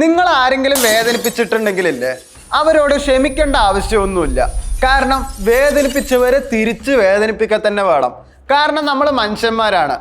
നിങ്ങൾ ആരെങ്കിലും വേദനിപ്പിച്ചിട്ടുണ്ടെങ്കിലില്ലേ അവരോട് ക്ഷമിക്കേണ്ട ആവശ്യമൊന്നുമില്ല. കാരണം വേദനിപ്പിച്ചവരെ തിരിച്ച് വേദനിപ്പിക്കുക തന്നെ വേണം. കാരണം നമ്മൾ മനുഷ്യന്മാരാണ്.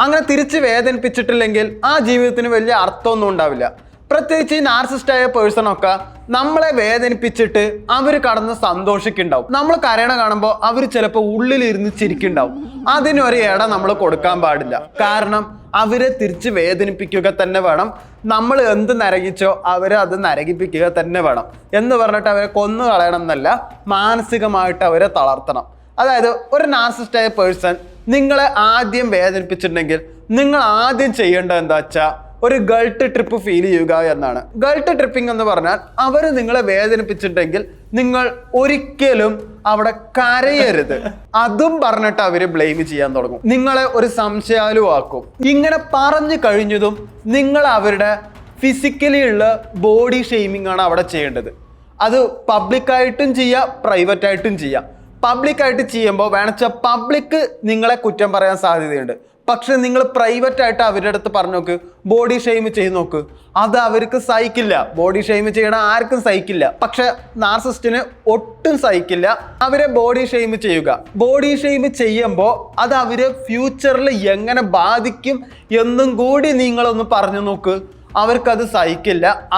അങ്ങനെ തിരിച്ച് വേദനിപ്പിച്ചിട്ടില്ലെങ്കിൽ ആ ജീവിതത്തിന് വലിയ അർത്ഥമൊന്നും ഉണ്ടാവില്ല. പ്രത്യേകിച്ച് ഈ നാർസിസ്റ്റായ പേഴ്സണൊക്കെ നമ്മളെ വേദനിപ്പിച്ചിട്ട് അവർ കടന്ന് സന്തോഷിക്കുന്നുണ്ടാവും. നമ്മൾ കരയണ കാണുമ്പോൾ അവർ ചിലപ്പോൾ ഉള്ളിലിരുന്ന് ചിരിക്കുന്നുണ്ടാവും. അതിനൊരു ഇട നമ്മൾ കൊടുക്കാൻ പാടില്ല. കാരണം അവരെ തിരിച്ച് വേദനിപ്പിക്കുക തന്നെ വേണം. നമ്മൾ എന്ത് നരകിച്ചോ അവരെ അത് നരകിപ്പിക്കുക തന്നെ വേണം. എന്ന് പറഞ്ഞിട്ട് അവരെ കൊന്നു കളയണം എന്നല്ല, മാനസികമായിട്ട് അവരെ തളർത്തണം. അതായത് ഒരു നാർസിസ്റ്റായ പേഴ്സൺ നിങ്ങളെ ആദ്യം വേദനിപ്പിച്ചിട്ടുണ്ടെങ്കിൽ നിങ്ങൾ ആദ്യം ചെയ്യേണ്ടത് എന്താ വെച്ചാൽ ഒരു ഗൾട്ട് ട്രിപ്പ് ഫീൽ ചെയ്യുക എന്നാണ്. ഗൾട്ട് ട്രിപ്പിംഗ് എന്ന് പറഞ്ഞാൽ അവർ നിങ്ങളെ വേദനിപ്പിച്ചിട്ടുണ്ടെങ്കിൽ നിങ്ങൾ ഒരിക്കലും അവിടെ കരയരുത്. അതും പറഞ്ഞിട്ട് അവര് ബ്ലെയിം ചെയ്യാൻ തുടങ്ങും, നിങ്ങളെ ഒരു സംശയാലുവാക്കും. ഇങ്ങനെ പറഞ്ഞു കഴിഞ്ഞതും നിങ്ങൾ അവരുടെ ഫിസിക്കലി ഉള്ള ബോഡി ഷെയ്മിംഗ് ആണ് അവിടെ ചെയ്യേണ്ടത്. അത് പബ്ലിക്കായിട്ടും ചെയ്യാം, പ്രൈവറ്റായിട്ടും ചെയ്യാം. പബ്ലിക്കായിട്ട് ചെയ്യുമ്പോൾ വേണമെച്ചാൽ പബ്ലിക് നിങ്ങളെ കുറ്റം പറയാൻ സാധ്യതയുണ്ട്. പക്ഷെ നിങ്ങൾ പ്രൈവറ്റ് ആയിട്ട് അവരുടെ അടുത്ത് പറഞ്ഞു നോക്ക്, ബോഡി ഷെയിം ചെയ്ത് നോക്ക്. അത് അവർക്ക് സഹിക്കില്ല. ബോഡി ഷെയിം ചെയ്യണ ആർക്കും സഹിക്കില്ല. പക്ഷെ നാർസിസ്റ്റിന് ഒട്ടും സഹിക്കില്ല അവരെ ബോഡി ഷെയിം ചെയ്യുക. ബോഡി ഷെയിം ചെയ്യുമ്പോൾ അത് അവര് ഫ്യൂച്ചറിൽ എങ്ങനെ ബാധിക്കും എന്നും കൂടി നിങ്ങളൊന്ന് പറഞ്ഞു നോക്ക്. അവർക്കത് സഹിക്കില്ല.